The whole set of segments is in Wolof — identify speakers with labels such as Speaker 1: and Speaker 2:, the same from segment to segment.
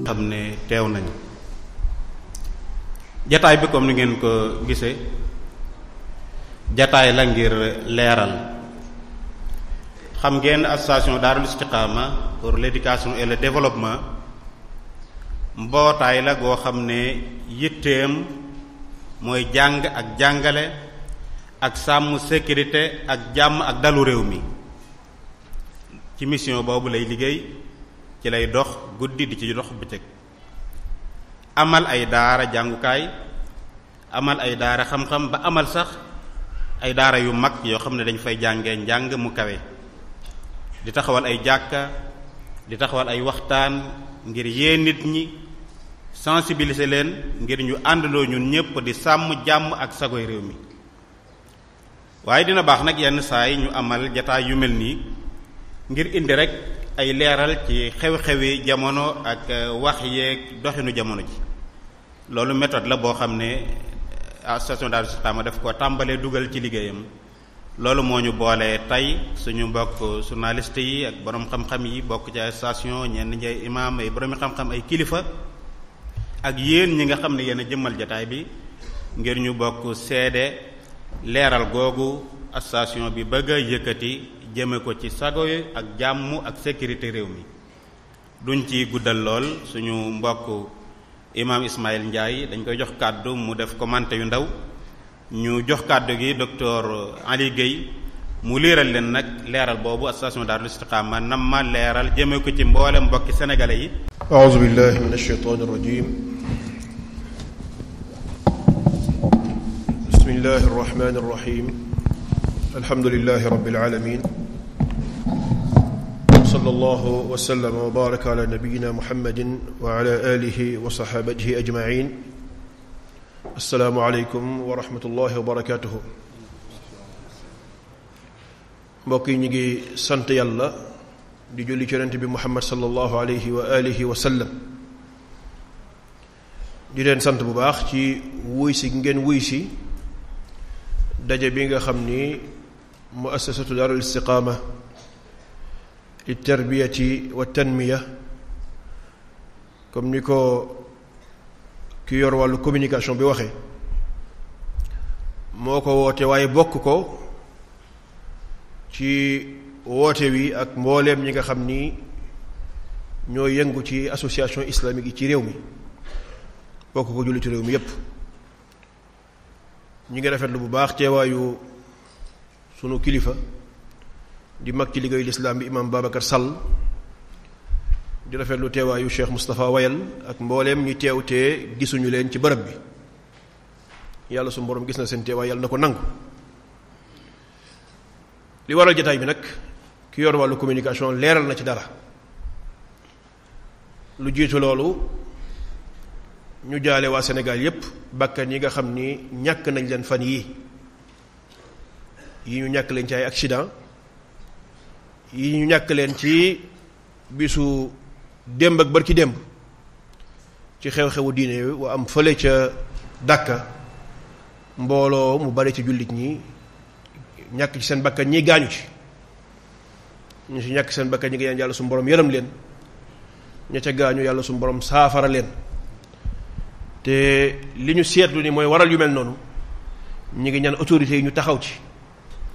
Speaker 1: xam ne teew nañ jataay bi comme ni ngeen ko gisee jataay la ngir leeral. xam ngeen association Daarul Istiqaama pour l'éducation et le développement mbootaay la goo xam ne yitteem mooy jàng ak jàngale ak sàmm sécurité ak jàmm ak dalu réew mi. ci mission boobu lay liggéey ci lay dox guddi di ci dox bëccëg. amal ay daara jàngukaay amal ay daara xam-xam ba amal sax ay daara yu mag yoo xam ne dañ fay jàngee njàng mu kawe. di taxawal ay jàkka di taxawal ay waxtaan ngir yee nit ñi sensibiliser leen ngir ñu àndandoo ñun ñépp di sàmm jàmm ak sagoy réew mi. waaye dina baax nag yenn saa yi ñu amal jataay yu mel nii ngir indi rek ay leeral ci xew-xewi jamono ak wax yeeg doxinu jamono ji. loolu méthode la boo xam ne association Daarul Istiqaama daf ko tàmbalee dugal ci liggéeyam. loolu moo ñu boole tey suñu mbokk journaliste yi ak borom xam-xam yi bokk ci association ñenn ñi ay imaam ay borom xam-xam ay kilifa ak yéen ñi nga xam ne yéen a jëmmal jataay bi ngir ñu bokk seede leeral googu association bi bëgg a yëkkati jëme ko ci sago yi ak jàmm ak sécurité réew mi. duñ ci guddal lool suñu mbokk imaam Ismaïl Ndiaye dañ koy jox kàddu mu def commenté yu ndaw. ñu jox kàddu gi docteur Ali Guèye mu leeral leen nag leeral boobu association Daarul Istiqaama nam ma leeral jëme ko ci mboolem mbokki sénégalais yi.
Speaker 2: a'uuzu billahi min ash-shaytaani rajiim. bismillahi rahmaani rahiim. alhamdulillahi rabbil aalamiin. sallallahu wa sallama wa baaraka ala nabiyyina muhammadin wa ala aalihi wa sahaabatihi ajma'iin. assalaamu aleykum wa rahmatullahi wa barakaatuhu. mbokk yi ñu ngi sant yàlla di julli ci yonent bi muhammad sallallahu alayhi wa alihi wa sallam. di leen sant bu baax ci wuy si ngeen wuy si daje bi nga xam ni muassasatu Daarul Istiqaama li tarbiyati wa tanmiya comme ni ko ki yor wàllu communication bi waxee moo ko woote waaye bokk ko ci woote wi ak mbooleem ñi nga xam ni ñoo yëngu ci association islamique yi ci réew mi bokk ko jullitu réew mi yépp. ñi ngi rafetlu bu baax teewaayu sunu kilifa di mag ci liggéeyu lislaam bi imaam Babacar Sall di rafetlu teewaayu Cheikh Moustapha Wayal ak mbooleem ñi teew te gisuñu leen ci bërëb bi. yàlla su borom gis na seen teewaay yàlla na ko nangu. li waral jataay bi nag ki yor wàllu communication leeral na ci dara. lu jiitu loolu ñu jaale waa Sénégal yépp bakkan yi nga xam ni ñàkk nañ leen fan yi ñu ñàkk leen ci ay accident yi ñu ñàkk leen ci bisu démb ak barki démb ci xew-xewu diine wa am fële ca Dakka mbooloo mu bari ci jullit ñi ñàkk ci seen bakkan ñi gaañu ci ñu ci ñàkk seen bakkan ñi ngi ñaan yàlla suñu borom yërëm leen ña ca gaañu yàlla suñu borom saafara leen. te li ñu seetlu ni mooy waral yu mel noonu ñu ngi ñaan autorités yi ñu taxaw ci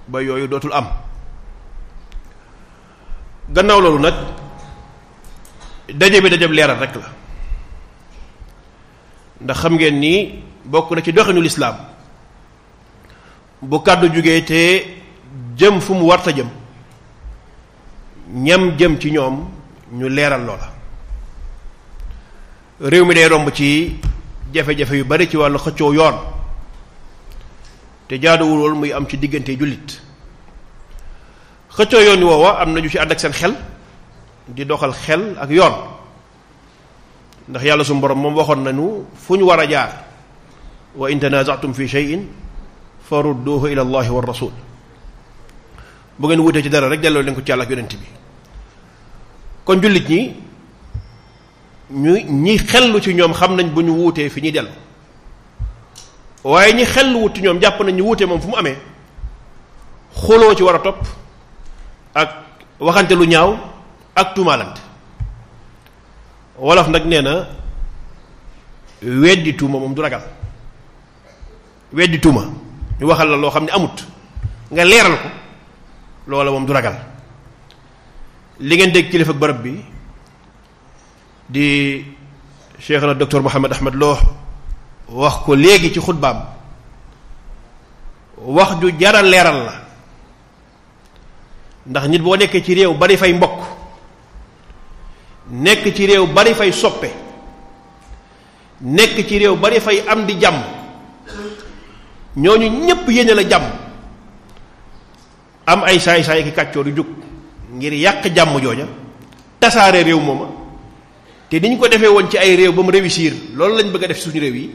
Speaker 2: ba yooyu dootul am. gannaaw loolu nag daje bi dajeb leeral rek la ndax xam ngeen ni bokk na ci doxinu lislaam bu kàddu jógee te jëm fu mu warta jëm ñam jëm ci ñoom ñu leeral loola. réew mi day romb ci jafe-jafe yu bari ci wàllu xëccoo yoon te jaaduwul woon muy am ci diggante jullit. xëccoo yoon woowa am na ñu ci ànd ak seen xel di doxal xel ak yoon ndax yàlla suñu borom moom waxoon nañu fu ñu war a jaar wa in tanaza'tum fi shay'in farudduhu ila allahi wa rasul. bu ngeen wutee ci dara rek delloo leen ko ci yàlla ak yonent bi. kon jullit ñi xellu ci ñoom xam nañ bu ñu wuutee fi ñuy dellu waaye ñi xellu wut ci ñoom jàpp nañ ñu wuutee moom fu mu amee xuloo ci war a topp ak waxante lu ñaaw ak tuumaalante wolof nag nee na weddi tuuma moom du ragal. weddi tuuma ñu waxal la loo xam ne amut nga leeral ko loola moom du ragal. li ngeen dégg kilifa ak barab bi di cheikh na docteur Mouhamed Ahmed Lo wax ko léegi ci xutbaam wax ju jaral leeral la ndax nit boo nekkee ci réew bari fay mbokk nekk ci réew bari fay soppe nekk ci réew bari fay am di jàmm ñooñu ñépp yéene la jàmm am ay saay-saay ki kàccoor yu jóg ngir yàq jàmm jooja tasaare réew mooma te ni ñu ko defee woon ci ay réew ba mu réussir loolu lañ bëgg a def suñu réew yi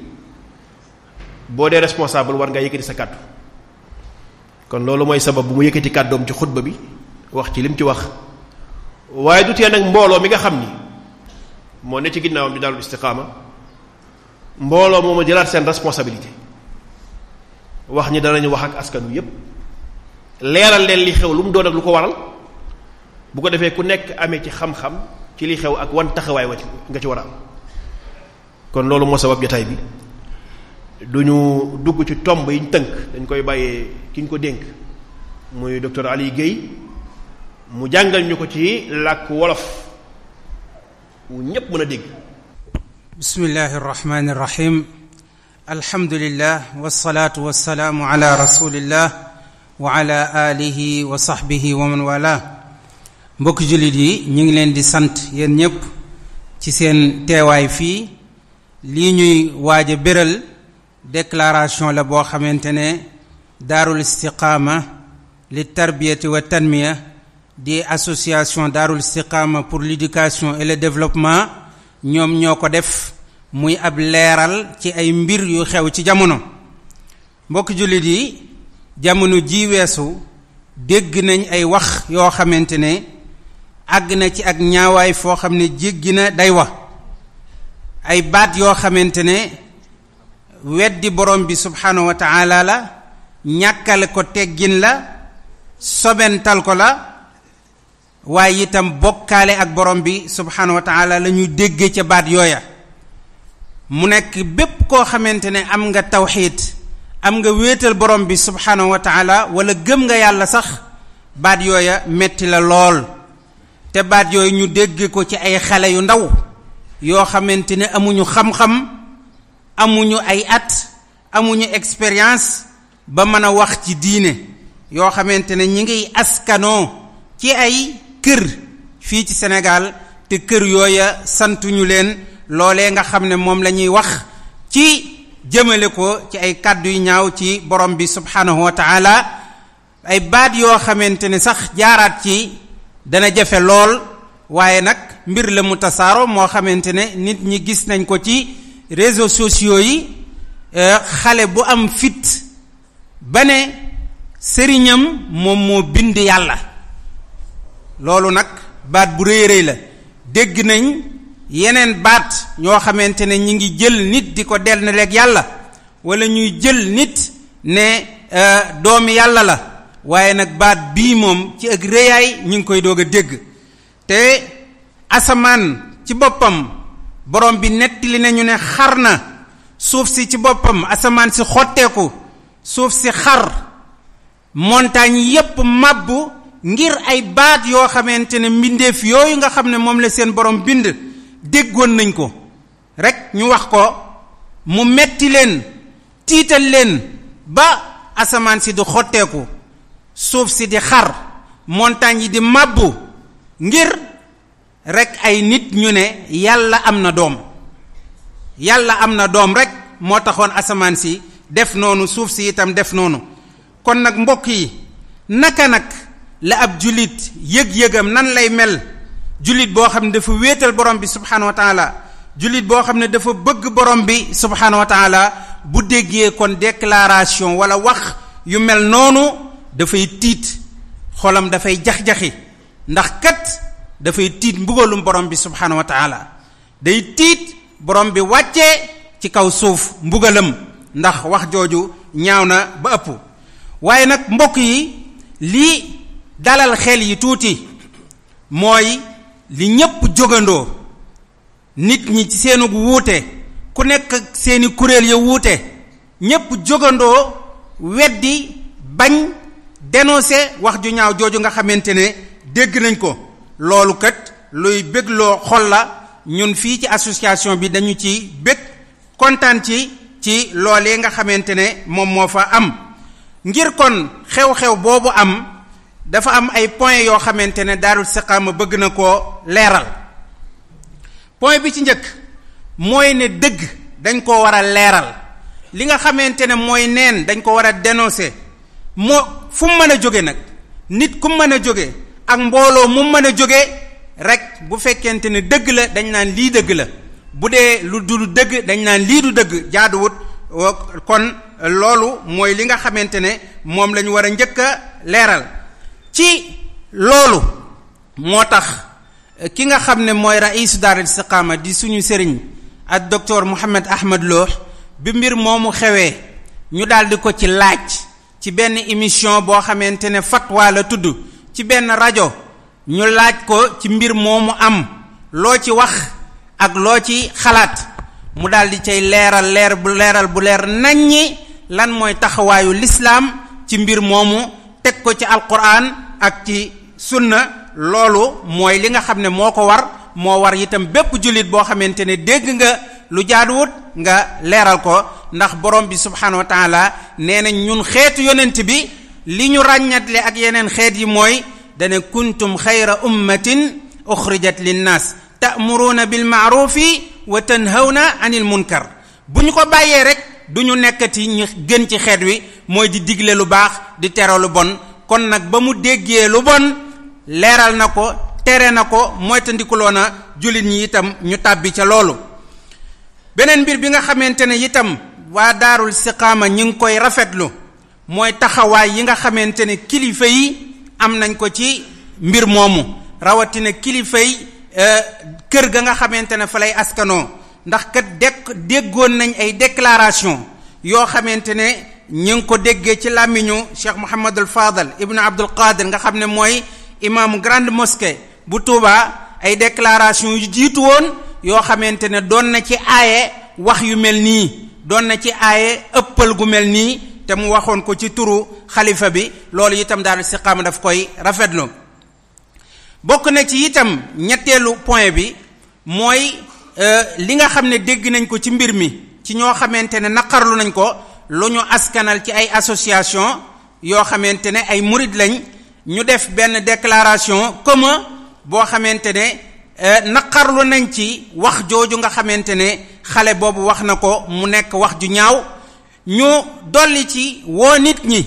Speaker 2: boo dee responsable war nga yëkkati sa kàddu kon loolu mooy sabab bu mu yëkkati kàddoom ci xutba bi wax ci lim ci wax waaye du tee nag mbooloo mi nga xam ni moo ne ci ginnaawam di Daarul Istiqaama mbooloo mooma jëlaat seen responsabilité wax ñi danañu wax ak askan wi yépp leeral leen li xew lu mu doon ak lu ko waral bu ko defee ku nekk amee ci xam-xam ci li xew ak wan taxawaay wa nga ci war a am kon loolu moo sabab jotaay bi duñu dugg ci tomb yi ñu tënk dañ koy bàyyee ki ñu ko dénk muy docteur Ali Guèye mu jàngal ñu ko ci làkk wolof wu ñépp mën a dégg.
Speaker 3: bismillahi irrahmani irrahim alhamdulillah wasalaatu wasalaamu ala rasulillah wa ala alihi wa sahbihi wa man wala mbokk jullit yi ñu ngi leen di sant yéen ñépp ci seen teewaay fii lii ñuy waaj a béral déclaration la boo xamante ne Daarul Istiqaama li tarbiyati wa tanmiya di association Daarul Istiqaama pour l'éducation et le développement ñoom ñoo ko def muy ab leeral ci ay mbir yu xew ci jamono mbokk jullit yi jamono ji weesu dégg nañ ay wax yoo xamante ne àgg na ci ak ñaawaay foo xam ne jéggi na day wax ay baat yoo xamante ne weddi borom bi subhanahu wa ta'ala la ñàkkal ko teggin la sobental ko la waaye itam bokkaale ak borom bi subhanahu wa ta'ala la ñuy dégge ca baat yooya mu nekk bépp koo xamante ne am nga tawxiid am nga wéetal borom bi subhanahu wa ta'ala wala gëm nga yàlla sax baat yooya metti la lool te baat yooyu ñu dégg ko ci ay xale yu ndaw yoo xamante ne amuñu xam-xam amuñu ay at amuñu expérience ba mën a wax ci diine yoo xamante ne ñi ngiy askanoo ci ay kër fii ci Sénégal te kër yooya santuñu leen loolee nga xam ne moom la ñuy wax ci jëmale ko ci ay kàddu yu ñaaw ci borom bi subhanahu wa ta'ala ay baat yoo xamante ne sax jaaraat ci dana jafe lool waaye nag mbir la mu tasaaro moo xamante ne nit ñi gis nañ ko ci réseaux sociaux yi xale bu am fit ba ne sëriñam moom moo bind yàlla loolu nag baat bu rëy rëy la dégg nañ yeneen baat ñoo xamante ne ñi ngi jël nit di ko del na leeg yàlla wala ñuy jël nit ne doomi yàlla la waaye nag baat bii moom ci ak rëyaay ñu ngi koy doog a dégg te asamaan ci boppam borom bi nettali nañu ne xar na suuf si ci boppam asamaan si xotteeku suuf si xar montagne yépp màbbu ngir ay baat yoo xamante ne mbindeef yooyu nga xam ne moom la seen borom bind déggoon nañ ko rek ñu wax ko mu metti leen tiital leen ba asamaan si di xotteeku suuf si di xar montagne yi di màbbu ngir rek ay nit ñu ne yàlla am na doom yàlla am na doom rek moo taxoon asamaan si def noonu suuf si itam def noonu kon nag mbokk yi naka nag la ab jullit yëg-yëgam nan lay mel jullit boo xam ne dafa wéetal borom bi subhanahu wa taala jullit boo xam ne dafa bëgg borom bi subhanahu wa taala bu déggee kon déclaration wala wax yu mel noonu dafay tiit xolam dafay jax-jaxi ndax kat dafay tiit mbugalum borom bi subhanahu wa taala day tiit borom bi wàccee ci kaw suuf mbugalam ndax wax jooju ñaaw na ba ëpp waaye nag mbokk yi lii dalal xel yi tuuti mooy li ñépp jógandoo nit ñi ci seenu wuute ku nekk ak seeni kuréel ya wuute ñépp jógandoo weddi bañ dénoncer wax ju ñaaw jooju nga xamante ne dégg nañ ko. loolu kat luy bégloo xol la ñun fii ci association bi dañu ci bég kontaan ci loolee nga xamante ne moom moo fa am. ngir kon xew-xew boobu am dafa am ay points yoo xamante ne Daarul Istiqaama bëgg na koo leeral. point bi ci njëkk mooy ne dëgg dañ ko war a leeral, li nga xamante ne mooy neen dañ ko war a dénoncer. moo fu mu mën a jóge nag, nit ku mën a jóge ak mbooloo mu mën a jóge rek, bu fekkente ne dëgg la dañ naan lii dëgg la, bu dee lu dul dëgg dañ naan lii du dëgg, jaaduwut. kon loolu mooy li nga xamante ne moom la ñu war a njëkk a leeral. ci loolu moo tax ki nga xam ne mooy raisu Daarul Istiqaama di suñu sëriñ ak docteur Mouhamed Ahmad Lo, bi mbir moomu xewee ñu daldi ko ci laaj ci benn émission boo xamante ne fatwa la tudd ci benn rajo, ñu laaj ko ci mbir moomu am loo ci wax ak loo ci xalaat, mu daldi cay leeral bu leer naññi lan mooy taxawaayu lislaam ci mbir moomu, teg ko ci alquran ak ci sunna. loolu mooy li nga xam ne moo war itam bépp jullit boo xamante ne dégg nga lu jaaduwut nga leeral ko, ndax borom bi subhanahu wa taala nee na ñun xeetu yonent bi li ñu ràññatle ak yeneen xeet yi mooy dane kuntum xayra ummatin uxrijat linnaas ta'muruuna bil ma'rufi wa tanhawna anil munkar. bu ñu ko bàyyee rek du ñu nekkati ñu gën ci xeet wi, mooy di digle lu baax di tere lu bon. kon nag ba mu déggee lu bon leeral na ko, tere na ko, moytandikuloo na jullit ñi itam ñu tàbbi ca loolu. beneen mbir bi nga xamante ne itam waa Daarul Istiqaama ñi ngi koy rafetlu mooy taxawaay yi nga xamante ne kilifa yi am nañ ko ci mbir moomu, rawatina kilifa yi kër ga nga xamante ne fa lay askanoo. ndax kat déggoon nañ ay déclaration yoo xamante ne ñi ngi ko déggee ci làmmiñu Cheikh Mouhamadul Fadal ibnu Abdul Qadir nga xam ne mooy imaamu grande mosquée bu Touba, ay déclaration yu jiitu woon yoo xamante ne doon na ci aaye wax yu mel nii, doon na ci aaye ëppal gu mel nii, te mu waxoon ko ci turu xalifa bi. loolu itam Daarul Istiqaama daf koy rafetlu. bokk na ci itam ñetteelu point bi mooy li nga xam ne dégg nañ ko ci mbir mi ci ñoo xamante ne naqarlu nañ ko, lu ñu askanal ci ay association yoo xamante ne ay murid lañ, ñu def benn déclaration commun boo xamante ne naqarlu nañ ci wax jooju nga xamante ne xale boobu wax na ko, mu nekk wax ju ñaaw. ñu dolli ci woo nit ñi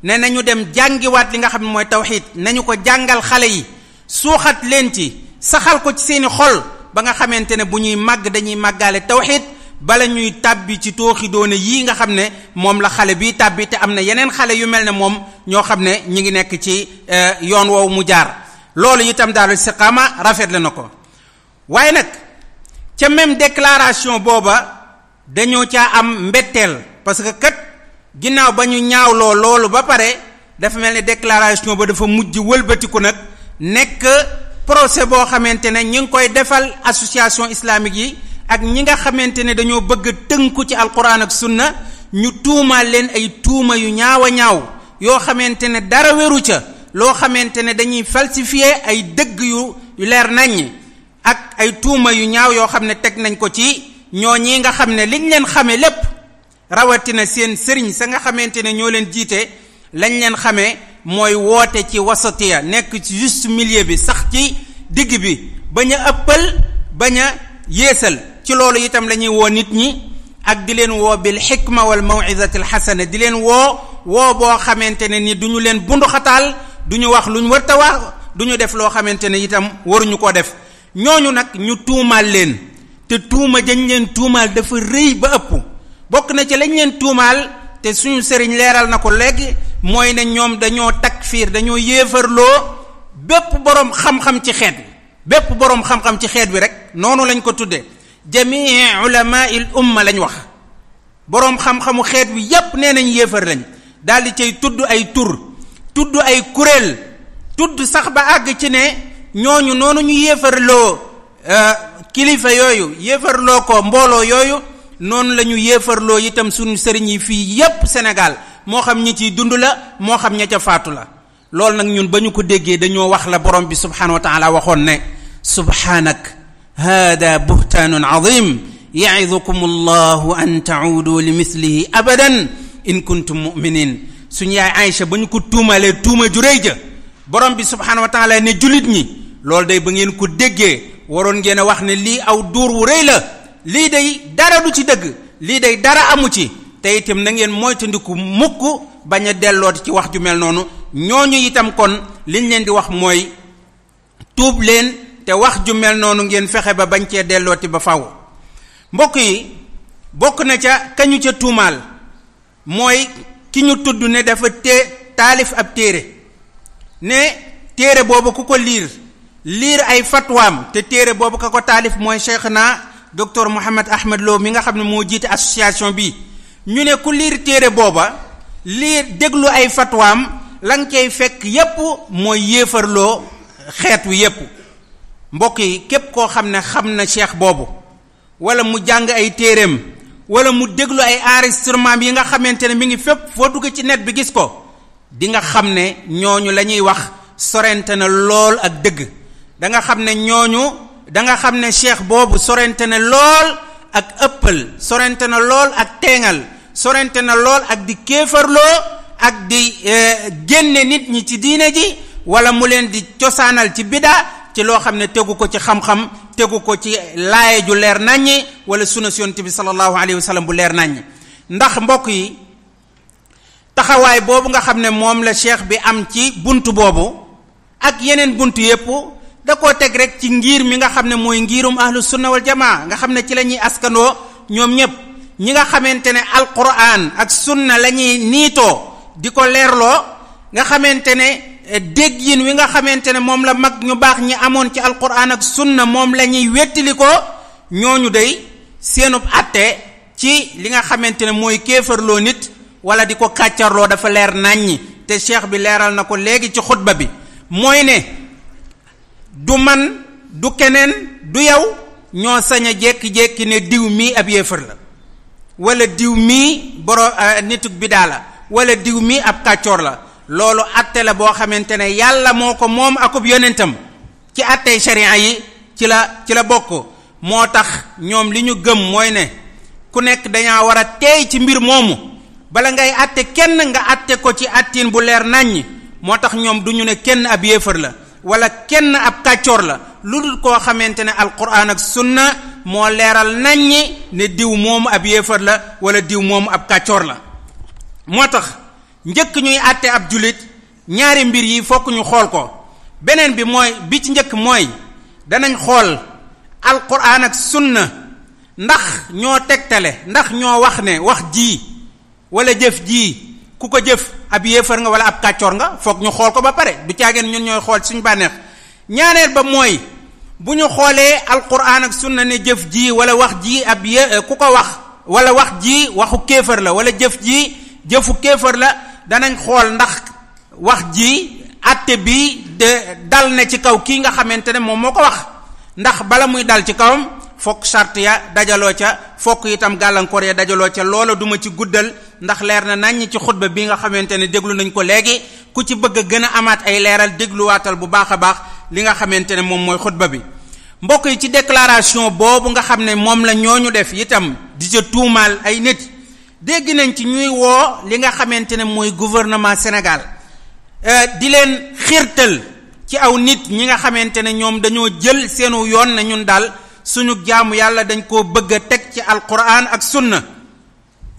Speaker 3: ne nañu dem jàngiwaat li nga xam ne mooy tawxiid, nañu ko jàngal xale yi, suuxat leen ci, saxal ko ci seeni xol, ba nga xamante ne bu ñuy màgg dañuy màggaale tawxiid, bala ñuy tàbbi ci tooxi doone yii nga xam ne moom la xale bi tàbbi. te am na yeneen xale yu mel ne moom ñoo xam ne ñi ngi nekk ci yoon woowu mu jaar. loolu itam Daarul Istiqaama rafetle na ko. waaye nag ca même déclaration booba dañoo caa am mbetteel, parce que kat ginnaaw ba ñu ñaawloo loolu ba pare dafa mel ne déclaration ba dafa mujj wëlbatiku nag nekk procès boo xamante ne ñi ngi koy defal association islamique yi ak ñi nga xamante ne dañoo bëgg a tënku ci alquran ak sunna. ñu tuumaal leen ay tuuma yu ñaaw a ñaaw yoo xamante ne dara wéru ca, loo xamante ne dañuy falsifier ay dëgg yu leer naññ, ak ay tuuma yu ñaaw yoo xam ne teg nañ ko ci ñoo ñi nga xam ne liñ leen xame lépp, rawatina seen sëriñ sa nga xamante ne ñoo leen jiite, lañ leen xamee mooy woote ci wasatiya, nekk ci juste milieu bi, sax ci digg bi, bañ a ëppal bañ a yéesal. ci loolu itam la ñuy woo nit ñi ak di leen woo bil xikma wal maw'izati al xasana, di leen woo boo xamante ne ni du ñu leen bunduxataal, du ñu wax lu ñu warta wax, du ñu def loo xamante ne itam waruñu koo def. ñooñu nag ñu tuumaal leen, te tuuma jañ leen tuumaal dafa rëy ba ëpp. bokk na ci lañ leen tuumaal te suñu sëriñ leeral na ko léegi, mooy ne ñoom dañoo takfiir, dañoo yéefarloo bépp boroom xam-xam ci xeet wi, bépp boroom xam-xam ci xeet wi rek noonu lañ ko tuddee. jamii ulamaail umma lañ wax, boroom xam-xamu xeet wi yépp nee nañ yéefar lañ, daal di cay tudd ay tur, tudd ay kuréel, tudd sax ba àgg ci ne ñooñu noonu ñu yéefarloo kilifa yooyu yéefarloo ko mbooloo yooyu noonu la ñu yéefarloo itam suñu sëriñ yi fii yépp Sénégal moo xam ñi ciy dund la moo xam ña ca faatu la. loolu nag ñun ba ñu ko déggee dañoo wax la borom bi subhanahu wa taala waxoon ne subhanak hada buhtaanun azim ya'idukum allahu an ta'udu li mislihi abadan in kuntum mu'minin. suñu yaay Aïcha ba ñu ko tuumalee tuuma ju rëy ja borom bi subhanahu wa taala ne jullit ñi loolu day ba ngeen ko déggee waroon ngeen a wax ne lii aw duur wu rëy la lii day dara du ci dëgg lii day dara amu ci te itam na ngeen moytandiku mukk bañ a dellooti ci wax ju mel noonu. ñooñu itam kon liñ leen di wax mooy tuub leen te wax ju mel noonu ngeen fexe ba bañ cee dellooti ba faw. mbokk yi bokk na ca kañu ca tuumaal mooy ki ñu tudd ne dafa taalif ab téere ne téere boobu ku ko liir ay fatwaam te téere boobu ka ko taalif mooy Cheikhna docteur Mouhamed Ahmed Lo mi nga xam ne moo jiite association bi. ñu ne ku liir téere booba déglu ay fatwaam la nga cay fekk yépp mooy yéefarloo xeet wi yépp. mbokk yi képp koo xam ne xam na cheikh boobu wala mu jàng ay téereem wala mu déglu ay enregistrement yi nga xamante ne mi ngi fépp foo dugg ci net bi gis ko di nga xam ne ñooñu la ñuy wax sorente na lool ak dëgg. da nga xam ne cheikh boobu sorente na lool ak ëppal sorente na lool ak teengal sorente na lool ak di kéefarloo ak di génne nit ñi ci diine ji wala mu leen di cosaanal ci bida ci loo xam ne tegu ko ci xam-xam tegu ko ci laaye ju leer naññi wala sunna yonent bi sallallahu alayhi wa sallam bu leer naññi. ndax mbokk yi taxawaay boobu nga xam ne moom la cheikh bi am ci buntu boobu ak yeneen buntu yépp da koo teg rek ci ngir mi nga xam ne mooy ngirum ahlu sunna wal jamaa nga xam ne ci la ñuy askandoo ñoom ñépp ñi nga xamante ne alquran ak sunna la ñuy niitoo di ko leerloo nga xamante ne déggin wi nga xamante ne moom la mag ñu baax ñi amoon ci alquran ak sunna moom la ñuy wettili ko ñooñu day seenub atte ci li nga xamante ne mooy kéefarloo nit wala di ko kàccarloo dafa leer naññi te cheikh bi leeral na ko léegi ci xutba bi mooy ne du man du keneen du yow ñoo sañ a jékki-jékki ne diw mii ab yéefar la wala diw mii nitug bidaa la wala diw mii ab kàccoor la. loolu atte la boo xamante ne yàlla moo ko moom akub yonentam ci attey sharia yi ci la bokk. moo tax ñoom li ñu gëm mooy ne ku nekk dañaa war a teey ci mbir moomu bala ngay atte kenn nga atte ko ci attin bu leer naññ. moo tax ñoom du ñu ne kenn ab yéefar la wala kenn ab kàccoor la lu dul koo xamante ne alquran ak sunna moo leeral naññi ne diw moomu ab yéefar la wala diw moomu ab kàccoor la. moo tax njëkk ñuy àtte ab jullit ñaari mbir yi fokk ñu xool ko. beneen bi ci njëkk mooy danañ xool alquran ak sunna ndax ñoo tegtale ndax ñoo wax ne wax ji wala jëf ji ku ko jëf ab yéefar nga wala ab kàccoor nga fokk ñu xool ko ba pare du caageen ñun ñooy xool suñu bànneex. ñaareel ba mooy bu ñu xoolee alquran ak sunna ne jëf ji wala wax ji ku ko wax wala wax ji waxu kéefar la wala jëf ji jëfu kéefar la danañ xool ndax wax ji atte bi dal na ci kaw kii nga xamante ne moom moo ko wax ndax bala muy dal ci kawam fokk charte ya dajaloo ca fokk itam gàllankoor ya dajaloo ca loola duma ci guddal ndax leer na nañ ci xutba bi nga xamante ne déglu nañ ko léegi ku ci bëgg a gën a amaat ay leeral dégluwaatal bu baax a baax li nga xamante ne moom mooy xutba bi. mbokk yi ci déclaration boobu nga xam ne moom la ñooñu def itam di ca tuumaal ay nit dégg nañ ci ñuy woo li nga xamante ne mooy gouvernement Sénégal di leen xiirtal ci aw nit ñi nga xamante ne ñoom dañoo jël seenu yoon na ñun daal suñu jaamu yàlla dañ koo bëgg a teg ci alquran ak sunna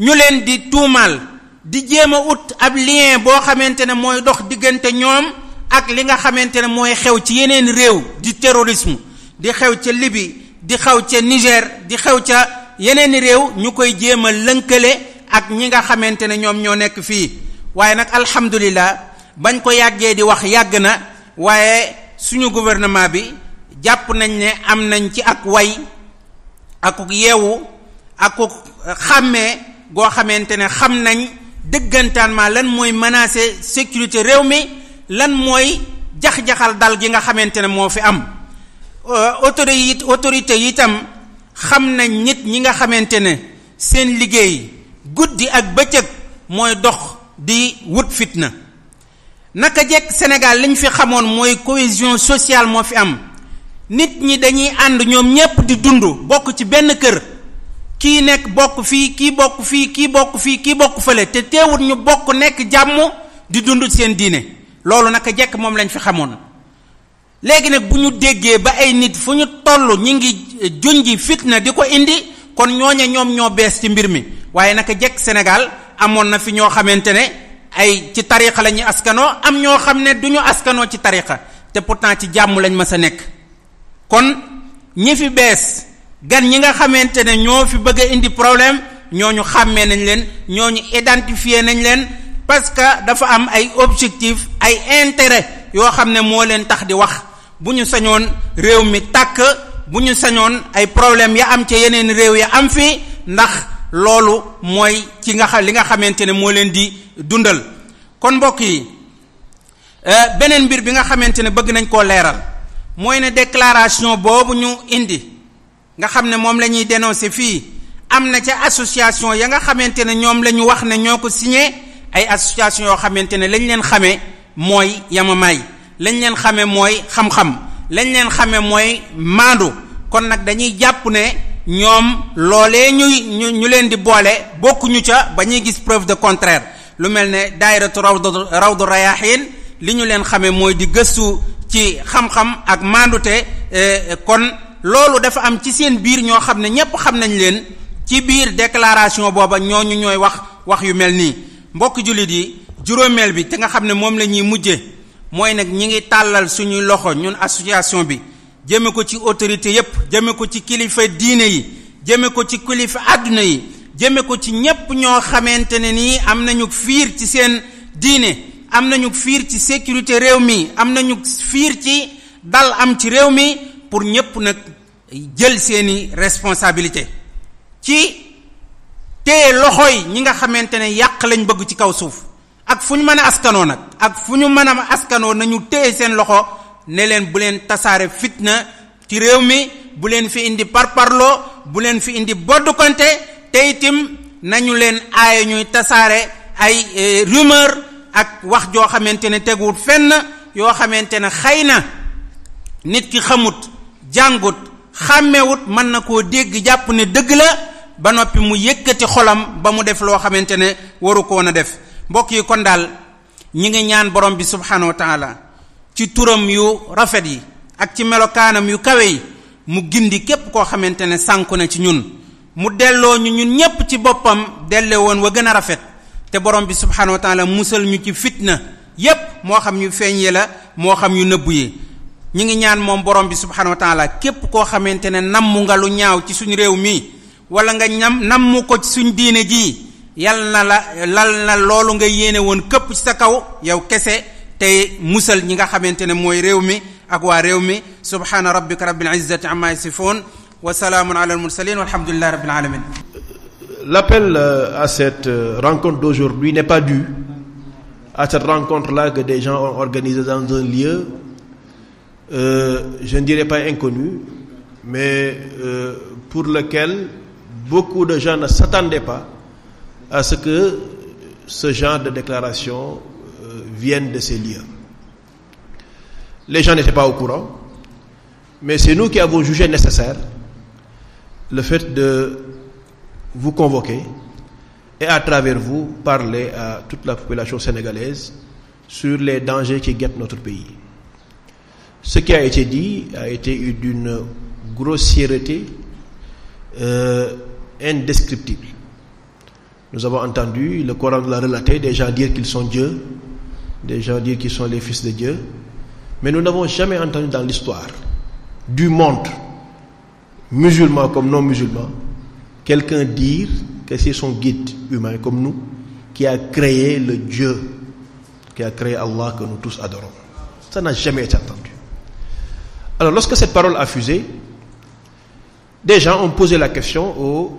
Speaker 3: ñu leen di tuumaal di jéem a ut ab lien boo xamante ne mooy dox diggante ñoom ak li nga xamante ne mooy xew ci yeneen réew di terrorisme di xew ca Libye di xew ca Niger di xew ca yeneen réew ñu koy jéem a lënkale ak ñi nga xamante ne ñoom ñoo nekk fii. waaye nag alhamdulillah bañ ko yàggee di wax yàgg na waaye suñu gouvernement bi jàpp nañ ne am nañ ci ak way akuk yeewu akuk xàmmee goo xamante ne xam nañ dëggantaan ma lan mooy menacer sécurité réew mi lan mooy jax-jaxal dal gi nga xamante ne moo fi am. autorité yi itam xam nañ nit ñi nga xamante ne seen liggéey guddi ak bëccëg mooy dox di wut fitna. naka jekk Sénégal liñ fi xamoon mooy cohésion sociale moo fi am nit ñi dañuy ànd ñoom ñépp di dund bokk ci benn kër kii nekk bokk fii kii bokk fii kii bokk fii kii bokk fële te teewut ñu bokk nekk jàmm di dund seen diine loolu naka jekk moom lañ fi xamoon. léegi nag bu ñu déggee ba ay nit fu ñu toll ñi ngi junji fitna di ko indi kon ñooñe ñoom ñoo bees ci mbir mi waaye naka jekk Sénégal amoon na fi ñoo xamante ne ay ci tariqa la ñuy askanoo am ñoo xam ne du ñu askanoo ci tariqa te pourtant ci jàmm lañ mës a nekk. kon ñi fi bees gan ñi nga xamante ne ñoo fi bëgg a indi problème ñooñu xàmmee nañ leen ñooñu identifier nañ leen parce que dafa am ay objectif ay intérêt yoo xam ne moo leen tax di wax. bu ñu sañoon réew mi tàkk bu ñu sañoon ay problème ya am ca yeneen réew ya am fi ndax loolu mooy ci li nga xamante ne moo leen di dundal. kon mbokk yi beneen mbir bi nga xamante ne bëgg nañ koo leeral mooy ne déclaration boobu ñu indi nga xam ne moom la ñuy dénoncer fii am na ca association ya nga xamante ne ñoom la ñu wax ne ñoo ko signé ay association yoo xamante ne lañ leen xamee mooy yamamaay lañ leen xamee mooy xam-xam lañ leen xamee mooy maandu kon nag dañuy jàpp ne ñoom loolee ñu leen di boole bokkuñu ca ba ñuy gis preuve de contraire lu mel ne daayiratu rawdu rayahin li ñu leen xamee mooy di gëstu ci xam-xam ak maandute kon loolu dafa am ci seen biir ñoo xam ne ñépp xam nañ leen ci biir déclaration booba ñooñu ñooy wax yu mel nii mbokk jullit yi juróomeel bi te nga xam ne moom la ñuy mujje mooy nag ñi ngi tàllal suñuy loxo ñun association bi jëme ko ci autorité yépp jëme ko ci kilifa diine yi jëme ko ci kilifa àdduna yi jëme ko ci ñépp ñoo xamante ne nii am nañu fiir ci seen diine am nañu fiir ci sécurité réew mi am nañu fiir ci dal am ci réew mi pour ñépp nag jël seeni responsabilité ci téye loxoy ñi nga xamante ne yàq lañ bëgg ci kaw suuf ak fu ñu mën a askanoo nag ak fu ñu mën a askanoo nañu téye seen loxo ne leen bu leen tasaare fitna ci réew mi bu leen fi indi parparloo bu leen fi indi boddukonte te itam nañu leen aaye ñuy tasaare ay rumeur ak wax joo xamante ne teguwut fenn yoo xamante ne xëy na nit ki xamut jàngut xàmmewut mën na koo dégg jàpp ne dëgg la ba noppi mu yëkkati xolam ba mu def loo xamante ne waru ko woon a def mbokk yi kon daal ñi ngi ñaan borom bi subhanahu wa taala ci turam yu rafet yi ak ci melokaanam yu kawe yi mu gindi képp koo xamante ne sànku na ci ñun mu delloo ñun ñépp ci boppam delle woon wa gën a rafet te borom bi subhanahu wa taala musal ñu ci fitna yépp moo xam ñu feeñee la moo xam yu nëbbu yi ñi ngi ñaan moom borom bi subhanahu wa taala képp koo xamante ne namm nga lu ñaaw ci suñu réew mi wala nga namm ko ci suñ diine ji yal na lal na loolu nga yéene woon këpp ci sa kaw yow kese te musal ñi nga xamante ne mooy réew mi ak waa réew mi subhana rabbika rabbil izzati amma yasifun wa salaamun ala al mursalin walhamdulillahi rabbil alamin.
Speaker 2: L'appel à cette rencontre d'aujourd'hui n'est pas dû à cette rencontre-là que des gens ont organisée dans un lieu, je ne dirais pas inconnu, mais pour lequel beaucoup de gens ne s'attendaient pas à ce que ce genre de déclaration vienne de ces lieux. Les gens n'étaient pas au courant, mais c'est nous qui avons jugé nécessaire le fait de vous convoquer et à travers vous parler à toute la population sénégalaise sur les dangers qui guettent notre pays. Ce qui a été dit a été d'une grossièreté indescriptible. Nous avons entendu, le Coran nous l'a relaté, des gens dire qu'ils sont Dieu, des gens dire qu'ils sont les fils de Dieu, mais nous n'avons jamais entendu dans l'histoire du monde, musulman comme non musulman, quelqu'un dire que c'est son guide humain comme nous qui a créé le Dieu, qui a créé Allah que nous tous adorons. Ça n'a jamais été entendu. Alors lorsque cette parole a fusé, des gens ont posé la question aux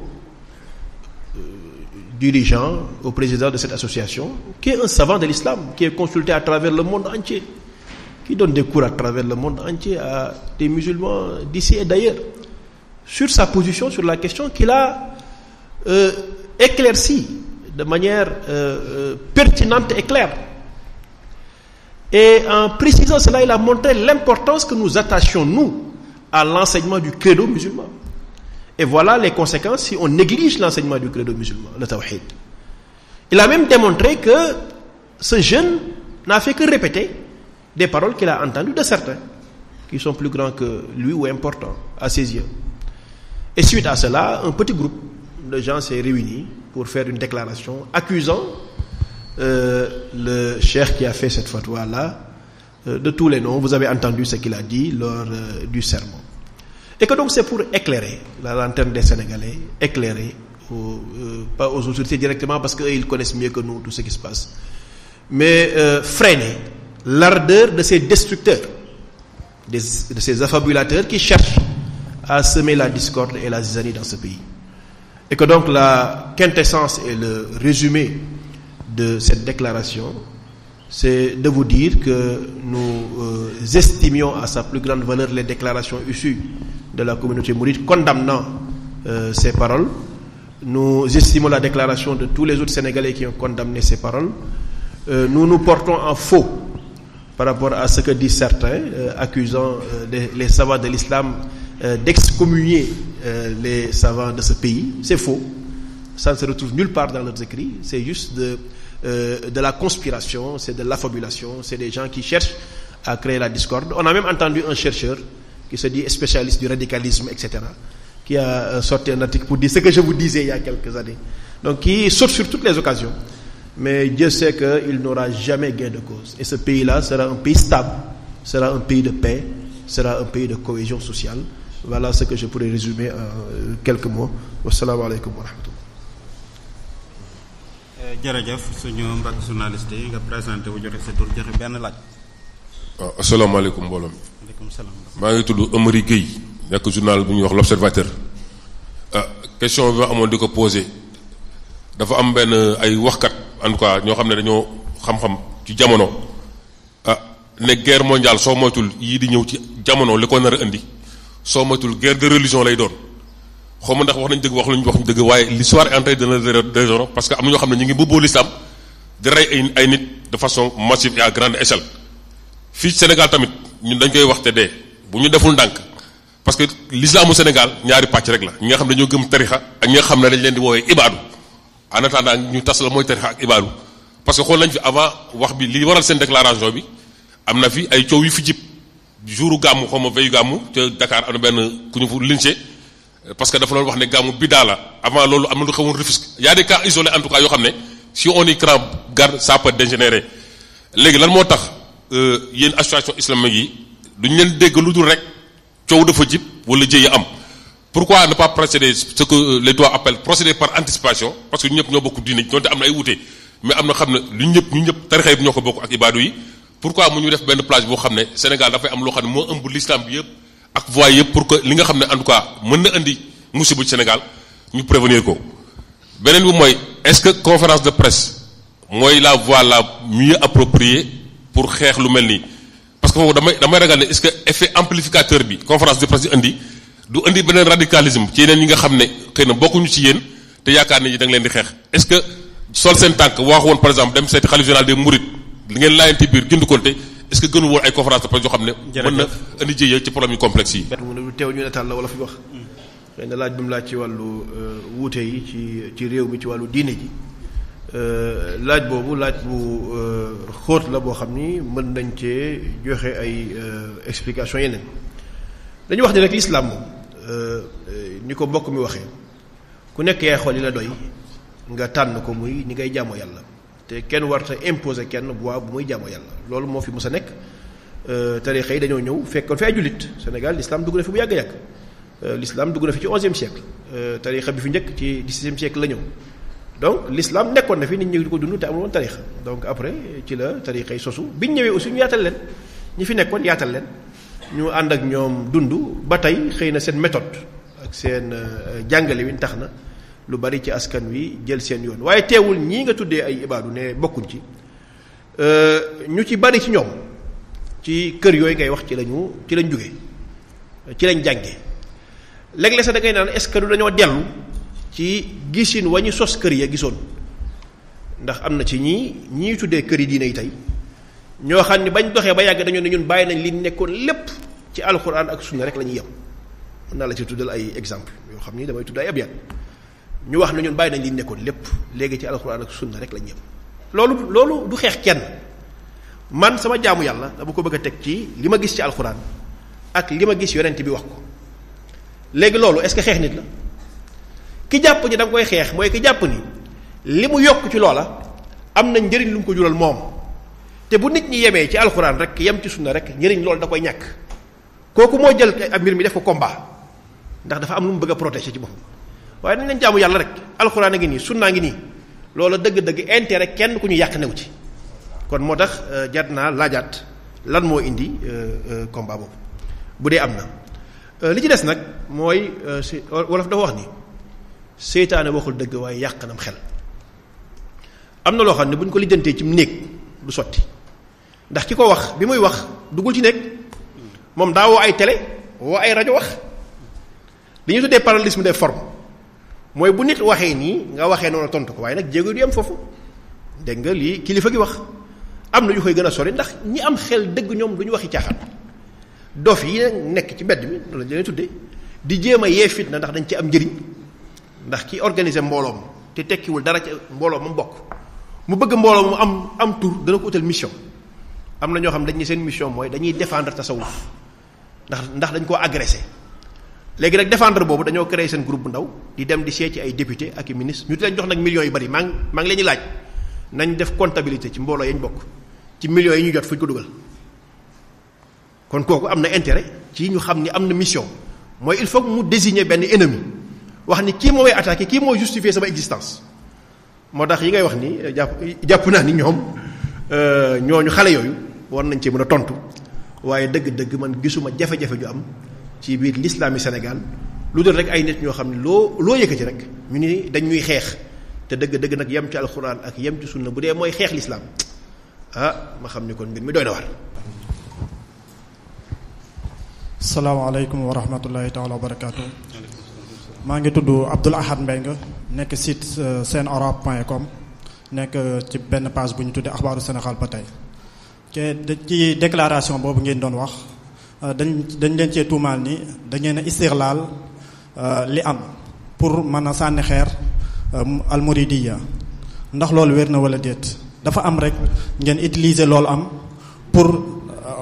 Speaker 2: dirigeants, au président de cette association, qui est un savant de l'islam, qui est consulté à travers le monde entier. qui donne des cours à travers le monde entier à des musulmans d'ici et d'ailleurs, sur sa position sur la question qu'il a éclaircie de manière pertinente et claire. Et en précisant cela, il a montré l'importance que nous attachions, nous, à l'enseignement du credo musulman. Et voilà les conséquences si on néglige l'enseignement du credo musulman, le tawhid. Il a même démontré que ce jeune n'a fait que répéter des paroles qu'il a entendues de certains, qui sont plus grands que lui ou importants à ses yeux. Et suite à cela, un petit groupe de gens s'est réuni pour faire une déclaration accusant le cheikh qui a fait cette fatwa-là de tous les noms. Vous avez entendu ce qu'il a dit lors du sermon. Et que donc c'est pour éclairer la lanterne des Sénégalais, éclairer, pas aux autorités directement parce qu'ils connaissent mieux que nous tout ce qui se passe, mais freiner l'ardeur de ces destructeurs, de ces affabulateurs qui cherchent à semer la discorde et la zizanie dans ce pays. Et que donc la quintessence et le résumé de cette déclaration, c'est de vous dire que nous estimions à sa plus grande valeur les déclarations issues de la communauté mouride condamnant ces paroles. Nous estimons la déclaration de tous les autres Sénégalais qui ont condamné ces paroles. Nous nous portons en faux par rapport à ce que disent certains, accusant les savants de l'islam d'excommunier les savants de ce pays. C'est faux. Ça ne se retrouve nulle part dans leurs écrits. C'est juste de la conspiration, c'est de l'affabulation, c'est des gens qui cherchent à créer la discorde. On a même entendu un chercheur qui se dit spécialiste du radicalisme, etc., qui a sorti un article pour dire ce que je vous disais il y a quelques années. Donc qui saute sur toutes les occasions. Mais Dieu sait qu'il n'aura jamais gain de cause. Et ce pays-là sera un pays stable, sera un pays de paix, sera un pays de cohésion sociale. Voilà ce que je pourrais résumer en quelques mots. Wassalamu alaikum wa rahmatullah.
Speaker 1: jërëjëf suñu mbokk journaliste yi nga présenté wu joxe sa tur joxe benn laaj.
Speaker 4: waaw asalaamaaleykum mbooloo mi.
Speaker 1: waaleykum salaam.
Speaker 4: maa ngi tudd Amary Gueye nekk journal bu ñuy wax l'Observateur. question bi ma amoon di ko posé dafa am benn ay waxkat en tout cas ñoo xam ne dañoo xam-xam ci jamono ne guerre mondiale soo moytul yii di ñëw ci jamono li ko nar a indi soo moytul guerre de religion lay doon. xaw ma ndax wax nañ dëgg wax luñu wax ñu dëgg waaye l'histoire est en train de le déjouer parce que am na ñoo xam ne ñu ngi mbubboo l'islam di rey ay nit de façon massive et à grande échelle. fii Sénégal tamit ñun dañ koy wax te dee bu ñu deful ndànk parce que l'islamu Sénégal ñaari pàcc rek la ñi nga xam ne dañoo gëm tarixa ak ñi nga xam ne dañ leen di woowee ibaadu en attendant ñu tas la mooy tarixa ak ibaadu parce que xool nañ fi avant wax bi li waral seen déclaration bi am na fi ay coow yu fi jib jouru gàmmu xaw ma veyu gàmmu te Dakar am na benn ku ñu fu lynché parce que dafa doon wax ne gàmmu bidaa la avant loolu am na lu xewoon Rufisque y a des cas isolés en tout cas yoo xam ne si on y prend garde ça peut dégénérer. léegi lan moo tax yéen association islamique yi duñ leen dégg lu dul rek coow dafa jib wala jëye am pourquoi ne pas procéder ce que les doigts appellent procéder par anticipation parce que ñu ñëpp ñoo bokk diine donte am na ay wuute mais am na xam ne ñu ñëpp tarixa yi ñoo ko bokk ak ibaadu yi pourquoi mu ñu def benn plage boo xam ne Sénégal dafay am loo xam ne moo ëmb l'islam bi yëpp ak voix yëpp pour que li nga xam ne en tout cas mën na indi musiba ci Sénégal ñu prévenir ko. beneen bi mooy est-ce que conférence de presse mooy la voie la mieux appropriée pour xeex lu mel nii parce que foofu damay ragal ne est-ce que effet amplificateur bi conférence de presse di du indi beneen radicalisme ci yeneen yi nga xam ne xëy na bokkuñu ci yéen te yaakaar ne da nga leen di xeex est-ce que sol seen tànk wax woon par exemple dem seeti khalife général des mourides li ngeen laajante biir gindukonte est-ce que gënu woon ay conférence de presse yoo xam ne mën na indi jëye ci problème yu complexe yi.
Speaker 2: lu teew ñu netaal la wala fi wax xëy na laaj bi mu laaj ci wàllu wuute yi ci réew mi ci wàllu diine ji laaj boobu laaj bu xóot la boo xam ni mën nañ cee joxe ay explication yeneen dañu wax ni rek l'islam moom ni ko mbokk mi waxee ku nekk yaay xool yi la doy nga tànn ko muy ni ngay jaamoo yàlla te kenn warta imposer kenn voie bu muy jaamoo yàlla loolu moo fi mës a nekk tarixa yi dañoo ñëw fekkoon fi ay jullit Sénégal l'islam dugg na fi bu yàgg-yàgg l'islam dugg na fi ci 11e siècle tarixa bi fi njëkk ci 17e siècle la ñëw donc l'islam nekkoon na fi nit ñi di ko dund te amul woon tarixa donc après ci la tarixa yi sosu biñ ñëwee aussi ñu yaatal leen ñi fi nekkoon yaatal leen ñu ànd ak ñoom dund ba tey xëy na seen méthode ak seen jàngale wi tax na lu bari ci askan wi jël seen yoon waaye teewul ñii nga tuddee ay ibaadu ne bokkuñ ci ñu ci bari ci ñoom ci kër yooyu ngay wax ci lañ jóge ci lañ jànge léeg-léeg sax da ngay naan est-ce que du dañoo dellu ci gisin wa ñu sos kër ya gisoon ndax am na ci ñii tuddee kër yi diine yi tey ñoo xam ne bañ doxee ba yàgg dañoo ne ñun bàyyi nañ li nekkoon lépp ci alxuraan ak sunna rek la ñuy yem. mën naa la ci tuddal ay exemple yoo xam ni damay tudd ay abiyat ñu wax ne ñun bàyyi nañ li nekkoon lépp léegi ci alxuraan ak sunna rek la ñuy yem. loolu du xeex kenn man sama jaamu yàlla dama ko bëgg a teg ci li ma gis ci alxuraan ak li ma gis yonent bi wax ko léegi loolu est-ce que xeex nit la ki jàpp ni da nga koy xeex mooy ki jàpp ni li mu yokk ci loola am na njëriñ lu mu ko jural moom te bu nit ñi yemee ci alxuraan rek yem ci sunna rek njëriñ loolu da koy ñàkk kooku moo jël ab mbir mi def ko combat ndax dafa am lu mu bëgg a protéger ci boppam waaye dañ leen jaamu yàlla rek alxuraan a ngi nii sunnaa ngi nii loolu dëgg-dëgg intérêt kenn ku ñu yàq new ci kon moo tax jar naa laajaat lan moo indi combat boobu bu dee am na li ci des nag mooy wolof dafa wax ni seytaane waxul dëgg waaye yàq nam xel am na loo xam ne bu ñu ko lijjantee ci néeg du sotti ndax ki ko wax bi muy wax duggul ci néeg moom daa woo ay télé woo ay rajo wax li ñu tuddee parallélisme des formes mooy bu nit waxee nii nga waxee noonu tontu ko waaye nag jéego du am foofu dégg nga lii kilifa gi wax am na yu koy gën a sori ndax ñi am xel dëgg ñoom du ñu waxi caaxaan dof yi nekk ci mbedd mi loolu la leen tuddee di jéem a yee fitna ndax dañ ci am njëriñ ndax ki organiser mbooloom te tekkiwul dara ci mbooloo mu bokk mu bëgg mbooloo mu am tur dana ko utal mission am na ñoo xam dañ ne seen mission mooy dañuy défendre tasawuf ndax dañ koo agressé léegi nag défendre boobu dañoo créé seen groupe bu ndaw di dem di seet ci ay député ak i ministre ñu di leen jox nag millions yu bari maa ngi leen di laaj nañ def comptabilité ci mbooloo yañ bokk ci millions yi ñu jot fu ñu ko dugal kon kooku am na intérêt ci ñu xam ni am na mission mooy il faut que mu désigner benn ennemi wax ni kii moo may attaqué kii moo justifier sama existence moo tax yi ngay wax ni jàpp naa ni ñoom ñooñu xale yooyu war nañ cee mën a tontu waaye dëgg-dëgg man gisuma jafe-jafe ju am ci biir l'islam yi Sénégal lu dul rek ay nit ñoo xam ne loo yëkkati rek ñu ni dañ ñuy xeex te dëgg-dëgg nag yem ci alxuraan ak yem ci sunna bu dee mooy xeex l'islam ma xam ni kon mbir mi doy na war.
Speaker 5: salaamaaleykum wa rahmatullahi taala wa barakaatu. maa ngi tudd Abdoul Ahad Mbengue nekk site senarab.com nekk ci benn page bu ñu tuddee axbaaru Sénégal ba tey ci déclaration boobu ngeen doon wax dañ leen cee tuumaal ni da ngeen a istirlaal li am pour mën a sànni xeer almuridiya ndax loolu wér na wala déet dafa am rek ngeen utiliser loolu am pour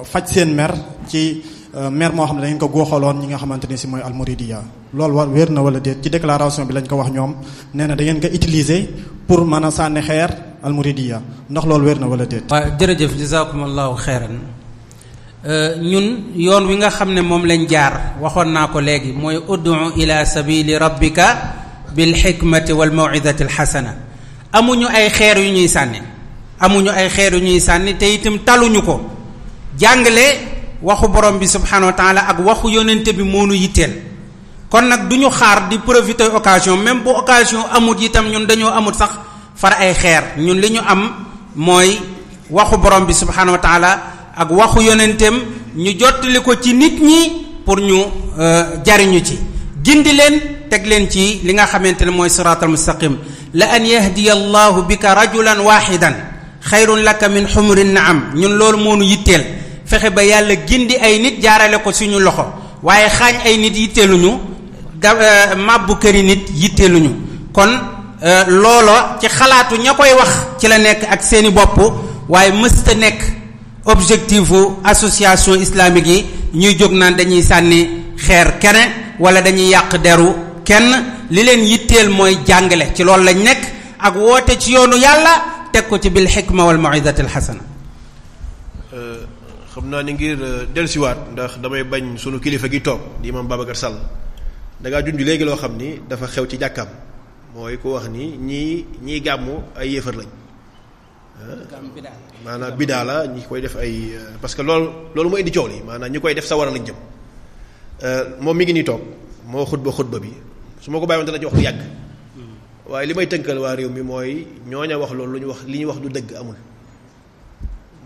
Speaker 5: faj seen mer ci mer moo xam ne da ngeen ko góoxaloon ñi nga xamante ni si mooy almuridiya loolu war wér na wala déet ci déclaration bi lañ ko wax ñoom nee na da ngeen ko utiliser pour mën a sànni xeer almuridiya ndax loolu wér na wala déet.
Speaker 3: waaw jërëjëf jazakumullahu xeyran ñun yoon wi nga xam ne moom lañ jaar waxoon naa ko léegi mooy ud'u ila sabili rabbika bil hikmati wal maw'izati al hasana amuñu ay xeer yu ñuy sànni te itam taluñu ko jàngale waxu borom bi subhanahu wa taala ak waxu yonente bi moo nu yitteel kon nag du ñu xaar di profiter occasion même bu occasion amut itam ñun dañoo amut sax far ay xeer ñun li ñu am mooy waxu borom bi subhanahu wa taala ak waxu yonenteem ñu jottali ko ci nit ñi pour ñu jariñu ci gindi leen teg leen ci li nga xamante ne mooy siraatal mustaqim la an yahdiya allahu bika rajulan wahidan xayrun laka min humrin naam ñun loolu moo nu yitteel fexe ba yàlla gindi ay nit jaarale ko suñu loxo waaye xaañ ay nit yitteeluñu màbbu këri nit yitteeluñu kon loolo ci xalaatu ña koy wax ci la nekk ak seeni bopp waaye mësta nekk objectifu association islamique yi ñuy jóg naan dañuy sànni xeer kenn wala dañuy yàq deru kenn li leen yitteel mooy jàngale ci loolu lañ nekk ak woote ci yoonu yàlla teg ko ci bil hikma wal mau'izati al hasana.
Speaker 2: xam naa ni ngir dellusiwaat ndax damay bañ sunu kilifa gi toog di imam Babacar Sall da ngaa junj léegi loo xam ni dafa xew ci jàkkaam mooy ko wax ni ñii gàmmu ay yéefar lañ maanaam bidaa la ñi koy def ay parce que loolu moo indi coow li maanaam ñi koy def sawara lañ jëm moom mi ngi nii toog moo xutba bi su ma ko bàyyiwoon dana ci wax lu yàgg waaye li may tënkal waa réew mi mooy ñooña wax loolu li ñu wax du dëgg amul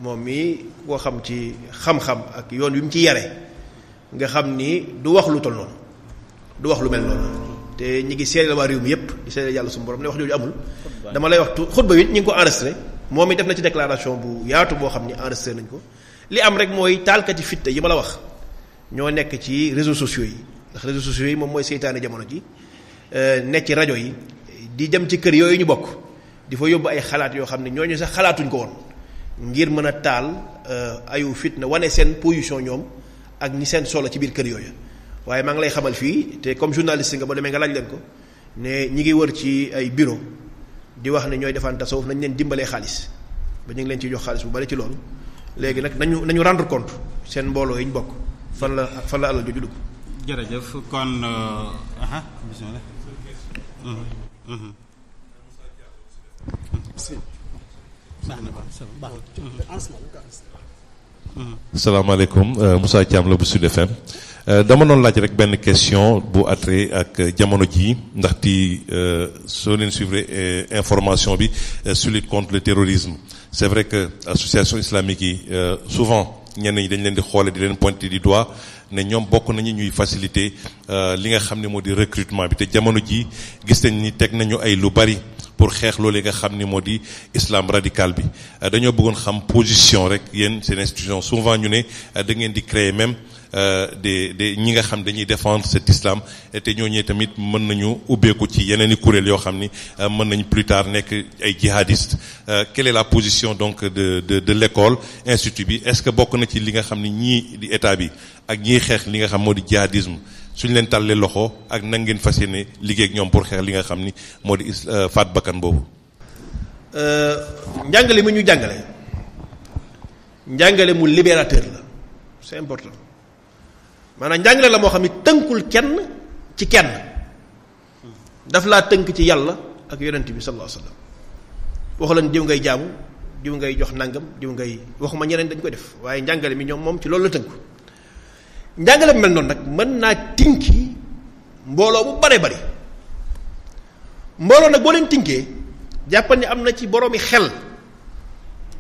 Speaker 2: moom mi koo xam ci xam-xam ak yoon wi mu ci yare nga xam ni du wax lu tol noonu du wax lu mel noonu te ñi ngi seede la waa réew mi yépp di seede yàlla suñu borom ne wax jooju amul dama lay wax xutba wi ñu ngi ko enregistré moom mi def na ci déclaration bu yaatu boo xam ni enregistré nañ ko li am rek mooy taalkati fitte yi ma la wax ñoo nekk ci réseaux sociaux yi ndax réseaux sociaux yi moom mooy seytaane jamono ji nekk ci rajo yi di dem ci kër yooyu ñu bokk di fa yóbbu ay xalaat yoo xam ne ñooñu sax xalaatuñ ko woon ngir mën a taal ayu fitna wane seen position ñoom ak ñi seen solo ci biir kër yooyu waaye maa ngi lay xamal fii te comme journaliste nga ba demee nga laaj leen ko ne ñi ngi wër ci ay bureau di wax ne ñooy defaan tasawuf nañ leen dimbalee xaalis ba ñu ngi leen ciy jox xaalis bu bari ci loolu léegi nag nañu rendre compte seen mbooloo yi ñu bokk fan la alal jooju dugg.
Speaker 1: jërëjëf kon bismillah.
Speaker 6: salaamaaleykum Moussa Thiam la bu Sud FM dama doon laaj rek benn question bu attrait ak jamono jii ndaxte soo leen suivre information bi sur lutte contre le terrorisme c'est vrai que association islamique yi souvent ñenn ñi dañ leen di xoole di leen pointer du doigt ne ñoom bokk nañu ñuy faciliter li nga xam ne moo di recrutement bi te jamono jii gis nañ ni teg nañu ay lu bari pour xeex loolu nga xam ni moo di islam radical bi dañoo bëggoon xam position rek yéen seen institution souvent ñu ne da ngeen di créer même des ñi nga xam dañuy défendre cet islam te ñooñu tamit mën nañu ubbeeku ci yeneen i kuréel yoo xam ni mën nañu plus tard nekk ay djihadistes quelle est la position donc de l'école institut bi est-ce que bokk na ci li nga xam ni ñii di état bi ak ñiy xeex li nga xam moo di djihadisme suñ leen tàllee loxo ak nan ngeen fas yéene liggéey ak ñoom pour xeex li nga xam ni moo di faat bakkan boobu.
Speaker 2: njàngale mi ñu njàngale mu libérateur la c'est important maanaam njàngale la moo xam ni tënkul kenn ci kenn daf laa tënk ci yàlla ak yonent bi sallallahu alayhi wasallam wax leen diw ngay jaamu diw ngay jox nangam diw ngay waxuma ñeneen dañ koy def waaye njàngale mi ñoom moom ci loolu la tënku. njàngale bu mel noonu nag mën naa tinki mbooloo bu bare bari mbooloo nag boo leen tinkee jàppal ni am na ci boroomi xel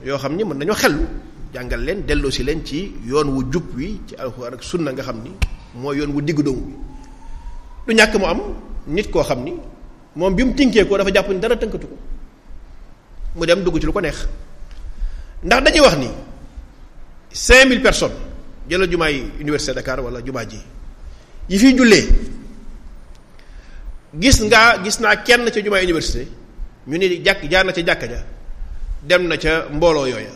Speaker 2: yoo xam ni mën nañoo xellu jàngal leen delloosi leen ci yoon wu jub wi ci alxuraan ak sunna nga xam ni mooy yoon wu diggu doomu wi du ñàkk mu am nit koo xam ni moom bi mu tinkee ko dafa jàpp ni dara tënkatu ko mu dem dugg ci lu ko neex ndax dañuy wax ni 5000 personnes jëlal jumaay université Dakar wala jumaa ji yi fiy jullee gis naa kenn ca jumaay université ñu ni jàkk jaar na ca jàkka ja dem na ca mbooloo yooya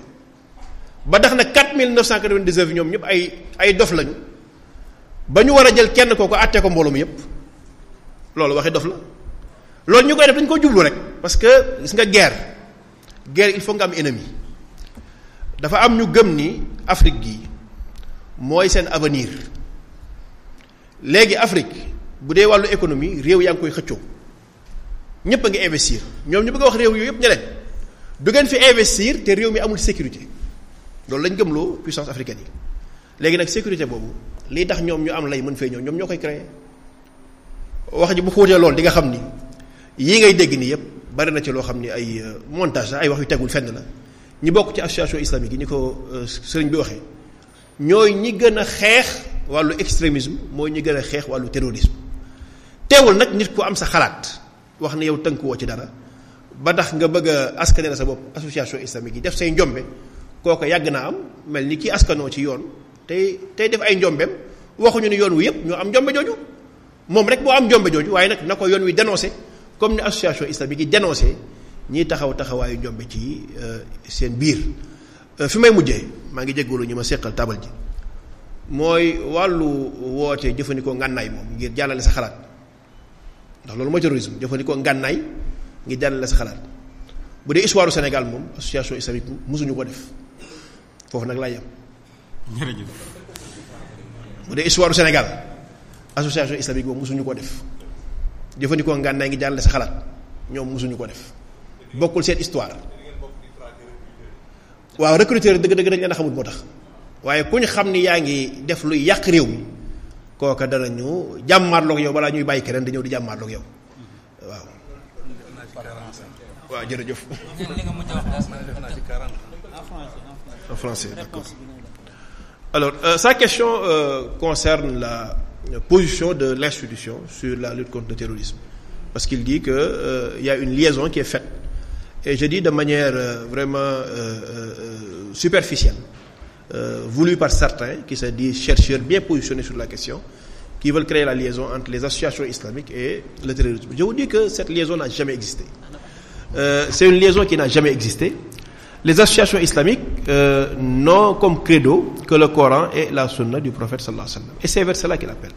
Speaker 2: ba tax na 4999 ñoom ñëpp ay dof lañu ba ñu war a jël kenn kooku àttee ko mbooloo mi yépp loolu waxi dof la loolu ñu koy def dañu ko jublu rek parce que gis nga guerre il faut nga am ennemi dafa am ñu gëm ni Afrique gi mooy seen avenir léegi Afrique bu dee wàllu économie réew yaa ngi koy xëccoo ñëpp a ngi investir ñoom ñu bëgg a wax réew yooyu yëpp ñe leen du ngeen fi investir te réew mi amul sécurité loolu lañ gëmloo puissance africaine yi léegi nag sécurité boobu lii tax ñoom ñu am lay mën fee ñëw ñoom ñoo koy créer wax ji bu xóotee loolu di nga xam ni yii ngay dégg nii yëpp bari na ci loo xam ni ay montage la ay wax yu tegul fenn la ñi bokk ci association islamique yi ni ko sëriñ bi waxee ñooy ñi gën a xeex wàllu extrémisme mooy ñi gën a xeex wàllu terrorisme teewul nag nit ku am sa xalaat wax ne yow tënkuwoo ci dara ba tax nga bëgg a askanee sa bopp association islamique yi def say njombe kooku yàgg naa am mel ni kii askanoo ci yoon tey def ay njombeem waxuñu ni yoon wi yëpp ñoo am njombe jooju moom rek boo am njombe jooju waaye nag na ko yoon wi dénoncé comme ni association islamique yi dénoncé ñiy taxawaayu njombe ci seen biir fi may mujjee maa ngi jéggalu ñu ma seqal tabal ji mooy wàllu woote jëfandikoo ngànnaay moom ngir jàllale sa xalaat ndax loolu mooy terrorisme jëfandikoo ngànnaay ngir jàllale sa xalaat bu dee histoire du Sénégal moom association islamique mosuñu ko def foofu nag laa yem.
Speaker 1: jërëjëf.
Speaker 2: bu dee histoire du Sénégal association islamique moom mosuñu ko def jëfandikoo ngànnaay ngir jàllale sa xalaat ñoom mosuñu ko def bokkul seen histoire. waaw recruteur dëgg-dëgg dañ leen a xamul moo tax waaye ku ñu xam ni yaa ngi def luy yàq réew mi kooka danañu jàmmaarloog yow balaa ñuy bàyyi keneen di ñëw di jàmmaarloog yow waaw. waaw jërëjëf. En français, d'accord. Alors, sa question concerne la position de l'institution sur la lutte contre le terrorisme. Parce qu'il dit que y a une liaison qui est faite. Et je dis de manière vraiment superficielle, voulue par certains qui se disent chercheurs bien positionnés sur la question, qui veulent créer la liaison entre les associations islamiques et le terrorisme. Je vous dis que cette liaison n'a jamais existé. C'est une liaison qui n'a jamais existé. Les associations islamiques n'ont comme credo que le Coran et la Sunna du prophète sallallahu alayhi wa sallam. Et c'est vers cela qu'il appelle.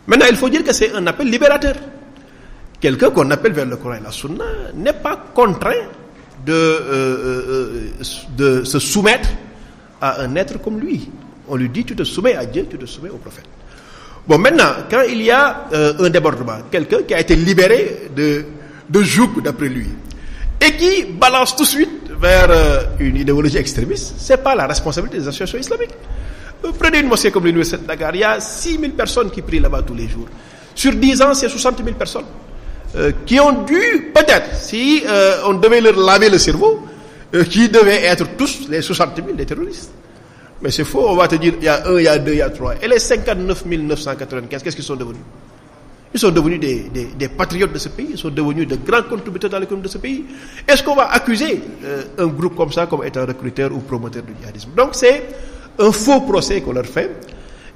Speaker 2: Maintenant, il faut dire que c'est un appel libérateur. Quelqu'un qu'on appelle vers le Coran et la Sunna n'est pas contraint de se soumettre à un être comme lui. On lui dit, tu te soumets à Dieu, tu te soumets au prophète. Bon, maintenant, quand il y a un débordement, quelqu'un qui a été libéré de joug d'après lui, et qui balance tout de suite vers une idéologie extrémiste, c'est pas la responsabilité des associations islamiques. Prenez une mosquée comme l'université de Dakar, il y a 6 000 personnes qui prient là-bas tous les jours. Sur 10 ans, c'est 60 000 personnes qui ont dû, peut-être, si on devait leur laver le cerveau, qui devaient être tous les 60 000 des terroristes. Mais c'est faux, on va te dire, il y a 1, il y a 2, il y a 3. Et les 59 995, qu'est-ce qu'ils sont devenus? Ils sont devenus des patriotes de ce pays, ils sont devenus de grands contributeurs dans l'économie de ce pays. Est-ce qu'on va accuser un groupe comme ça comme étant recruteur ou promoteur du djihadisme? Donc c'est un faux procès qu'on leur fait.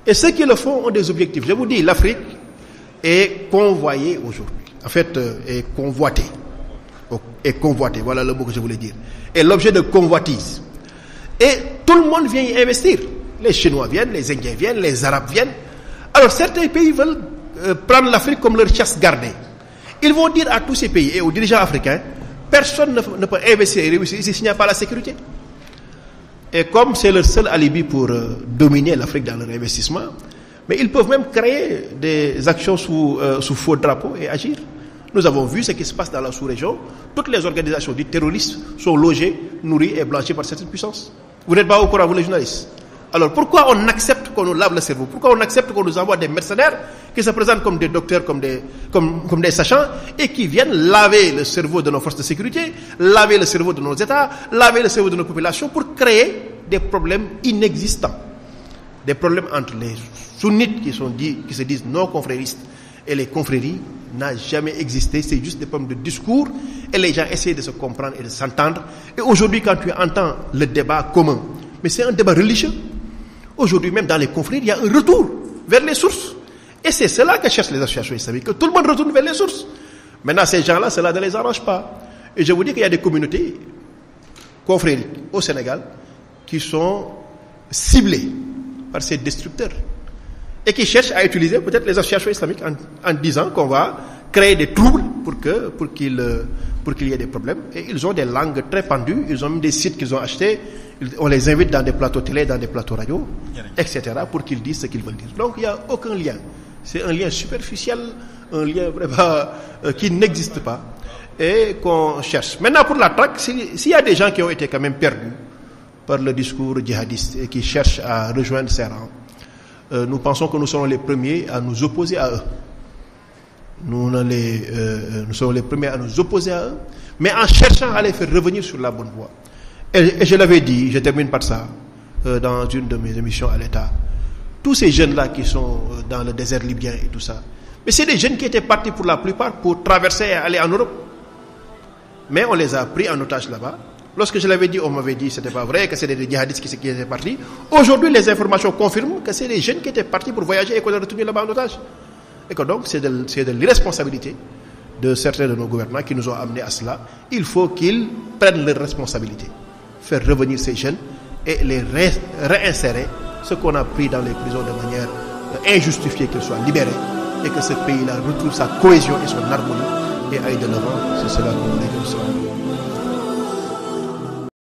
Speaker 2: Et ceux qui le font ont des objectifs. Je vous dis, l'Afrique est convoyée aujourd'hui. En fait, est convoitée. Est convoitée, voilà le mot que je voulais dire. Et l'objet de convoitise. Et tout le monde vient y investir. Les Chinois viennent, les Indiens viennent, les Arabes viennent. Alors certains pays veulent prendre l'Afrique comme leur chasse gardée. Ils vont dire à tous ces pays et aux dirigeants africains, personne ne peut investir et réussir ici s'il n'y a pas la sécurité. Et comme c'est leur seul alibi pour dominer l'Afrique dans leur investissement, mais ils peuvent même créer des actions sous faux drapeau et agir. Nous avons vu ce qui se passe dans la sous-région. Toutes les organisations dites terroristes sont logées, nourries et blanchies par certaines puissances. Vous n'êtes pas au courant, vous les journalistes. Alors pourquoi on accepte qu'on nous lave le cerveau? Pourquoi on accepte qu'on nous envoie des mercenaires qui se présentent comme des docteurs, comme des sachants, et qui viennent laver le cerveau de nos forces de sécurité, laver le cerveau de nos États, laver le cerveau de nos populations pour créer des problèmes inexistants. Des problèmes entre les sunnites qui se disent non confréristes et les confréries n'a jamais existé. C'est juste des problèmes de discours et les gens essaient de se comprendre et de s'entendre. Et aujourd'hui, quand tu entends le débat commun, mais c'est un débat religieux. Aujourd'hui, même dans les conflits, il y a un retour vers les sources. Et c'est cela que cherchent les associations islamiques, que tout le monde retourne vers les sources. Maintenant, ces gens-là, cela ne les arrange pas. Et je vous dis qu'il y a des communautés confrériques au Sénégal qui sont ciblées par ces destructeurs et qui cherchent à utiliser peut-être les associations islamiques en disant qu'on va créer des troubles pour qu'il y ait des problèmes. Et ils ont des langues très pendues, ils ont même des sites qu'ils ont achetés, on les invite dans des plateaux télé, dans des plateaux radio, etc., pour qu'ils disent ce qu'ils veulent dire. Donc il n'y a aucun lien. C'est un lien superficiel, un lien vraiment qui n'existe pas et qu'on cherche. Maintenant, pour la traque, s'il y a des gens qui ont été quand même perdus par le discours djihadiste et qui cherchent à rejoindre ces rangs, nous pensons que nous serons les premiers à nous opposer à eux. Nous serons les premiers à nous opposer à eux, mais en cherchant à les faire revenir sur la bonne voie. Et je l'avais dit, je termine par ça, dans une de mes émissions à l'État, tous ces jeunes-là qui sont dans le désert libyen et tout ça, mais c'est des jeunes qui étaient partis pour la plupart pour traverser et aller en Europe. Mais on les a pris en otage là-bas. Lorsque je l'avais dit, on m'avait dit que ce n'était pas vrai, que c'était des djihadistes qui étaient partis. Aujourd'hui, les informations confirment que c'est des jeunes qui étaient partis pour voyager et qu'on a retenu là-bas en otage. Et que donc, c'est de l'irresponsabilité de certains de nos gouvernants qui nous ont amenés à cela. Il faut qu'ils prennent leurs responsabilités, faire revenir ces jeunes et les réinsérer, ce qu'on a pris dans les prisons de manière injustifiée, qu'ils soient libérés et que ce pays-là retrouve sa cohésion et son harmonie et aille de l'avant. C'est cela qu'on voulait dire.